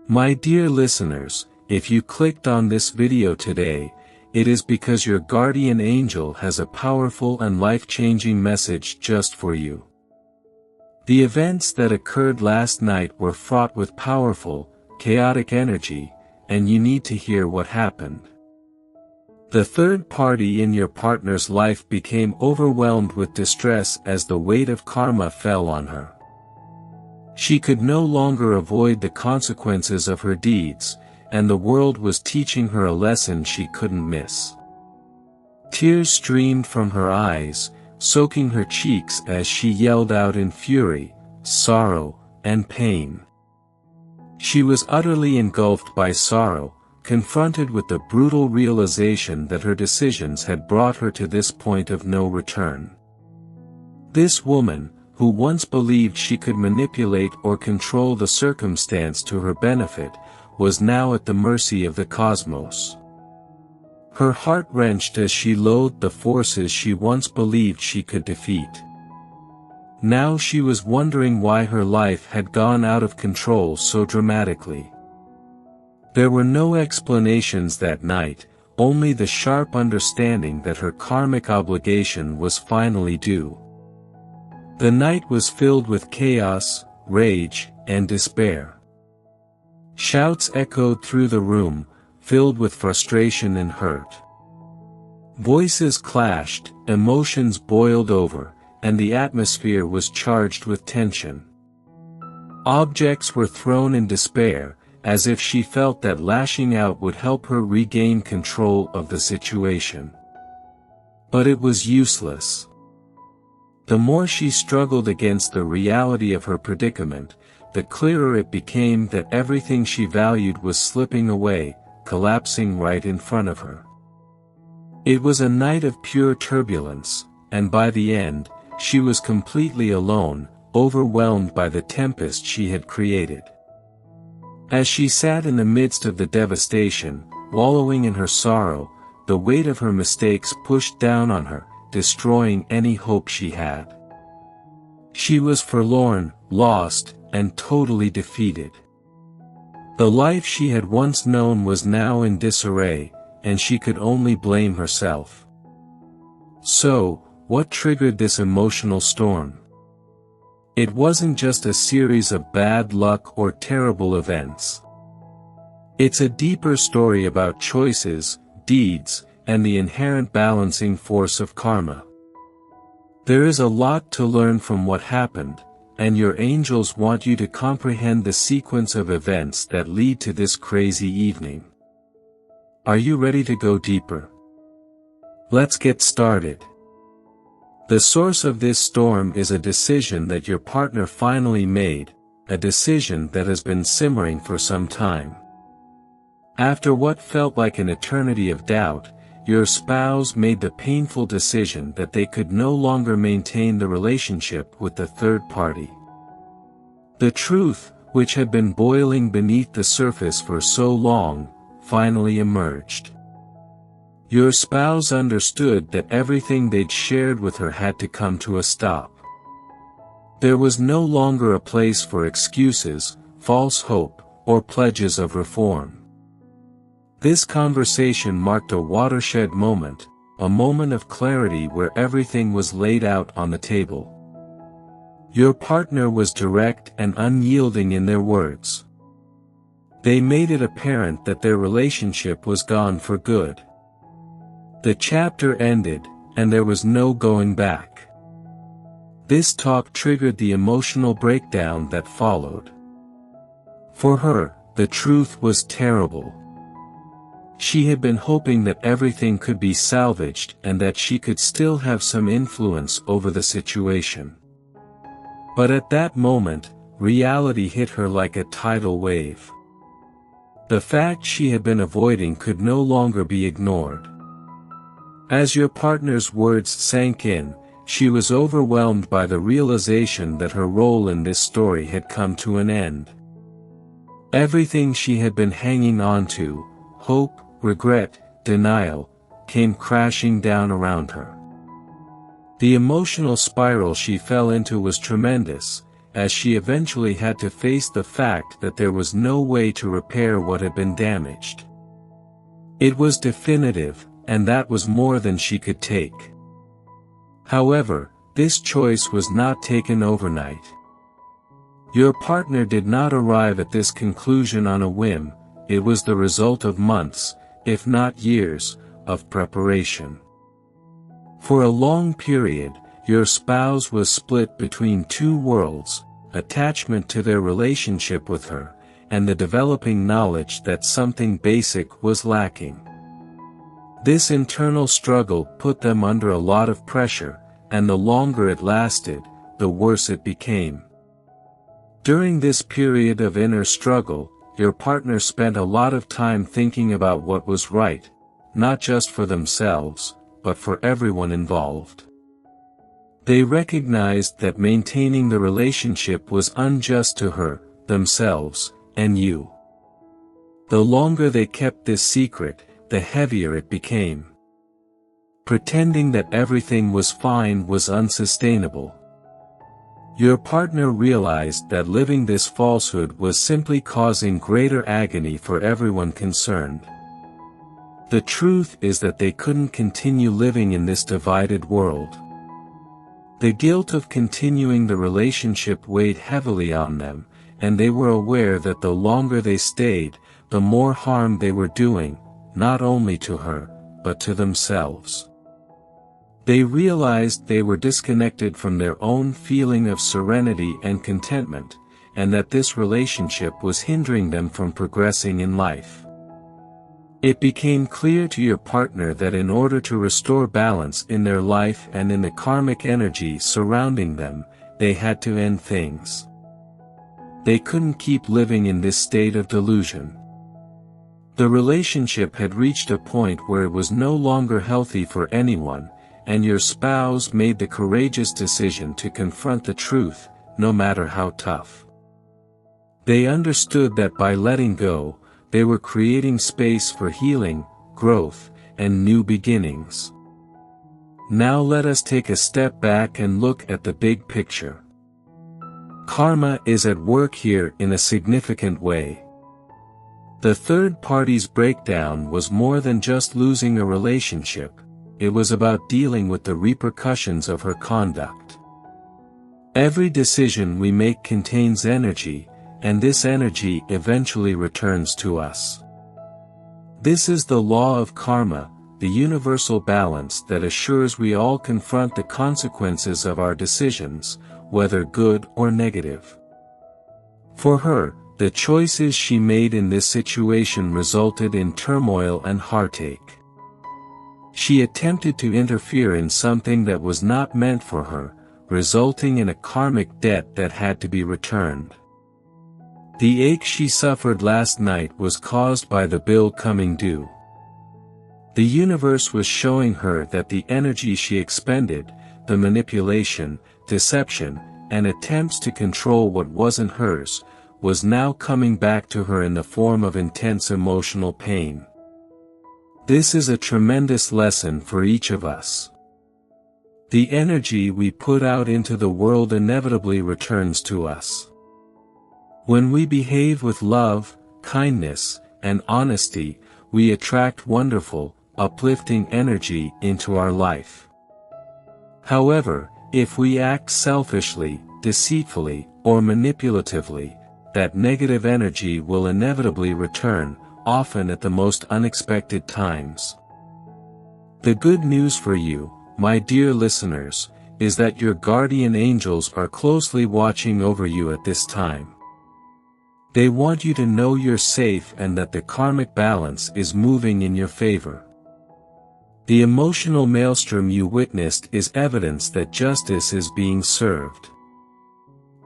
My dear listeners, if you clicked on this video today, it is because your guardian angel has a powerful and life-changing message just for you. The events that occurred last night were fraught with powerful, chaotic energy, and you need to hear what happened. The third party in your partner's life became overwhelmed with distress as the weight of karma fell on her. She could no longer avoid the consequences of her deeds, and the world was teaching her a lesson she couldn't miss. Tears streamed from her eyes, soaking her cheeks as she yelled out in fury, sorrow, and pain. She was utterly engulfed by sorrow, confronted with the brutal realization that her decisions had brought her to this point of no return. This woman, who once believed she could manipulate or control the circumstance to her benefit, was now at the mercy of the cosmos. Her heart wrenched as she loathed the forces she once believed she could defeat. Now she was wondering why her life had gone out of control so dramatically. There were no explanations that night, only the sharp understanding that her karmic obligation was finally due. The night was filled with chaos, rage, and despair. Shouts echoed through the room, filled with frustration and hurt. Voices clashed, emotions boiled over, and the atmosphere was charged with tension. Objects were thrown in despair, as if she felt that lashing out would help her regain control of the situation. But it was useless. The more she struggled against the reality of her predicament, the clearer it became that everything she valued was slipping away, collapsing right in front of her. It was a night of pure turbulence, and by the end, she was completely alone, overwhelmed by the tempest she had created. As she sat in the midst of the devastation, wallowing in her sorrow, the weight of her mistakes pushed down on her, destroying any hope she had. She was forlorn, lost, and totally defeated. The life she had once known was now in disarray, and she could only blame herself. So, what triggered this emotional storm? It wasn't just a series of bad luck or terrible events. It's a deeper story about choices, deeds, and the inherent balancing force of karma. There is a lot to learn from what happened, and your angels want you to comprehend the sequence of events that lead to this crazy evening. Are you ready to go deeper? Let's get started. The source of this storm is a decision that your partner finally made, a decision that has been simmering for some time. After what felt like an eternity of doubt, your spouse made the painful decision that they could no longer maintain the relationship with the third party. The truth, which had been boiling beneath the surface for so long, finally emerged. Your spouse understood that everything they'd shared with her had to come to a stop. There was no longer a place for excuses, false hope, or pledges of reform. This conversation marked a watershed moment, a moment of clarity where everything was laid out on the table. Your partner was direct and unyielding in their words. They made it apparent that their relationship was gone for good. The chapter ended, and there was no going back. This talk triggered the emotional breakdown that followed. For her, the truth was terrible. She had been hoping that everything could be salvaged and that she could still have some influence over the situation. But at that moment, reality hit her like a tidal wave. The fact she had been avoiding could no longer be ignored. As your partner's words sank in, she was overwhelmed by the realization that her role in this story had come to an end. Everything she had been hanging on to, hope, regret, denial, came crashing down around her. The emotional spiral she fell into was tremendous, as she eventually had to face the fact that there was no way to repair what had been damaged. It was definitive, and that was more than she could take. However, this choice was not taken overnight. Your partner did not arrive at this conclusion on a whim. It was the result of months, if not years, of preparation. For a long period, your spouse was split between two worlds: attachment to their relationship with her, and the developing knowledge that something basic was lacking. This internal struggle put them under a lot of pressure, and the longer it lasted, the worse it became. During this period of inner struggle, your partner spent a lot of time thinking about what was right, not just for themselves, but for everyone involved. They recognized that maintaining the relationship was unjust to her, themselves, and you. The longer they kept this secret, the heavier it became. Pretending that everything was fine was unsustainable. Your partner realized that living this falsehood was simply causing greater agony for everyone concerned. The truth is that they couldn't continue living in this divided world. The guilt of continuing the relationship weighed heavily on them, and they were aware that the longer they stayed, the more harm they were doing, not only to her, but to themselves. They realized they were disconnected from their own feeling of serenity and contentment, and that this relationship was hindering them from progressing in life. It became clear to your partner that in order to restore balance in their life and in the karmic energy surrounding them, they had to end things. They couldn't keep living in this state of delusion. The relationship had reached a point where it was no longer healthy for anyone, and your spouse made the courageous decision to confront the truth, no matter how tough. They understood that by letting go, they were creating space for healing, growth, and new beginnings. Now let us take a step back and look at the big picture. Karma is at work here in a significant way. The third party's breakdown was more than just losing a relationship. It was about dealing with the repercussions of her conduct. Every decision we make contains energy, and this energy eventually returns to us. This is the law of karma, the universal balance that assures we all confront the consequences of our decisions, whether good or negative. For her, the choices she made in this situation resulted in turmoil and heartache. She attempted to interfere in something that was not meant for her, resulting in a karmic debt that had to be returned. The ache she suffered last night was caused by the bill coming due. The universe was showing her that the energy she expended, the manipulation, deception, and attempts to control what wasn't hers, was now coming back to her in the form of intense emotional pain. This is a tremendous lesson for each of us. The energy we put out into the world inevitably returns to us. When we behave with love, kindness, and honesty, we attract wonderful, uplifting energy into our life. However, if we act selfishly, deceitfully, or manipulatively, that negative energy will inevitably return, often at the most unexpected times. The good news for you, my dear listeners, is that your guardian angels are closely watching over you at this time. They want you to know you're safe and that the karmic balance is moving in your favor. The emotional maelstrom you witnessed is evidence that justice is being served.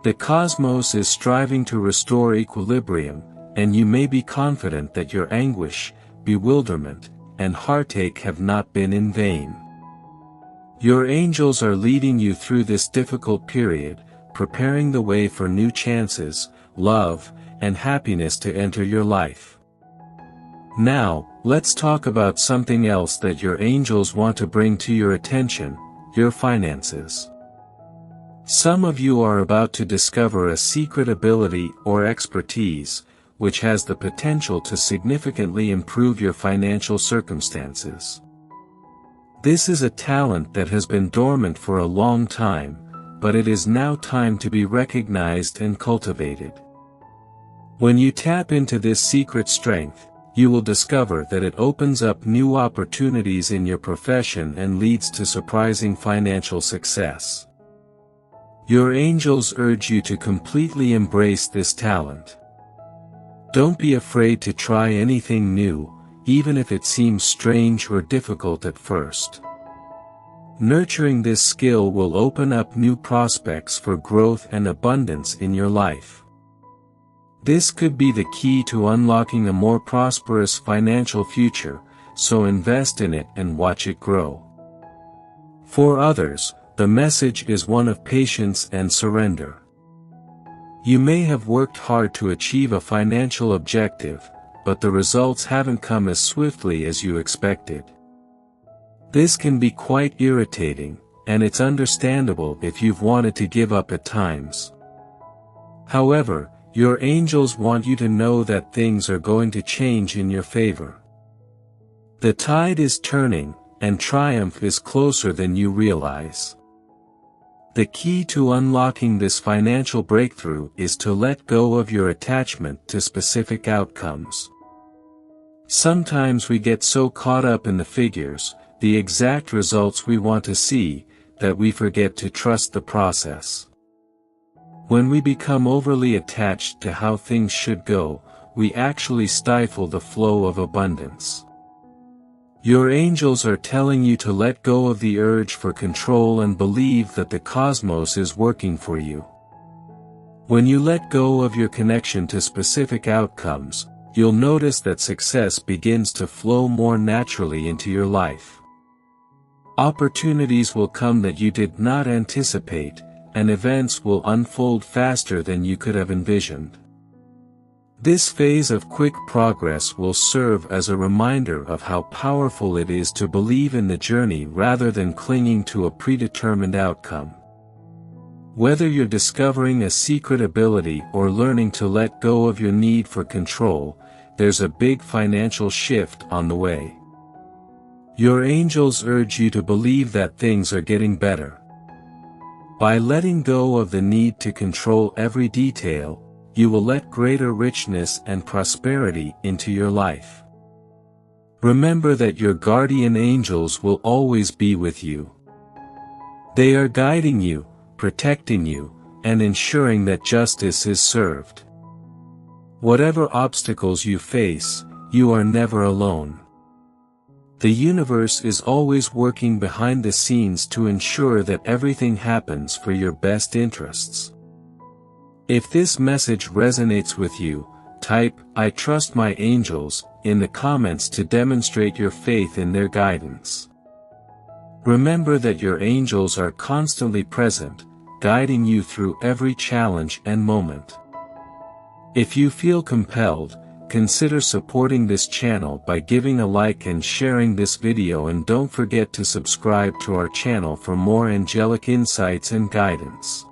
The cosmos is striving to restore equilibrium, and you may be confident that your anguish, bewilderment, and heartache have not been in vain. Your angels are leading you through this difficult period, preparing the way for new chances, love, and happiness to enter your life. Now, let's talk about something else that your angels want to bring to your attention: your finances. Some of you are about to discover a secret ability or expertise, which has the potential to significantly improve your financial circumstances. This is a talent that has been dormant for a long time, but it is now time to be recognized and cultivated. When you tap into this secret strength, you will discover that it opens up new opportunities in your profession and leads to surprising financial success. Your angels urge you to completely embrace this talent. Don't be afraid to try anything new, even if it seems strange or difficult at first. Nurturing this skill will open up new prospects for growth and abundance in your life. This could be the key to unlocking a more prosperous financial future, so invest in it and watch it grow. For others, the message is one of patience and surrender. You may have worked hard to achieve a financial objective, but the results haven't come as swiftly as you expected. This can be quite irritating, and it's understandable if you've wanted to give up at times. However, your angels want you to know that things are going to change in your favor. The tide is turning, and triumph is closer than you realize. The key to unlocking this financial breakthrough is to let go of your attachment to specific outcomes. Sometimes we get so caught up in the figures, the exact results we want to see, that we forget to trust the process. When we become overly attached to how things should go, we actually stifle the flow of abundance. Your angels are telling you to let go of the urge for control and believe that the cosmos is working for you. When you let go of your connection to specific outcomes, you'll notice that success begins to flow more naturally into your life. Opportunities will come that you did not anticipate, and events will unfold faster than you could have envisioned. This phase of quick progress will serve as a reminder of how powerful it is to believe in the journey rather than clinging to a predetermined outcome. Whether you're discovering a secret ability or learning to let go of your need for control, there's a big financial shift on the way. Your angels urge you to believe that things are getting better. By letting go of the need to control every detail, you will let greater richness and prosperity into your life. Remember that your guardian angels will always be with you. They are guiding you, protecting you, and ensuring that justice is served. Whatever obstacles you face, you are never alone. The universe is always working behind the scenes to ensure that everything happens for your best interests. If this message resonates with you, type "I trust my angels" in the comments to demonstrate your faith in their guidance. Remember that your angels are constantly present, guiding you through every challenge and moment. If you feel compelled, consider supporting this channel by giving a like and sharing this video, and don't forget to subscribe to our channel for more angelic insights and guidance.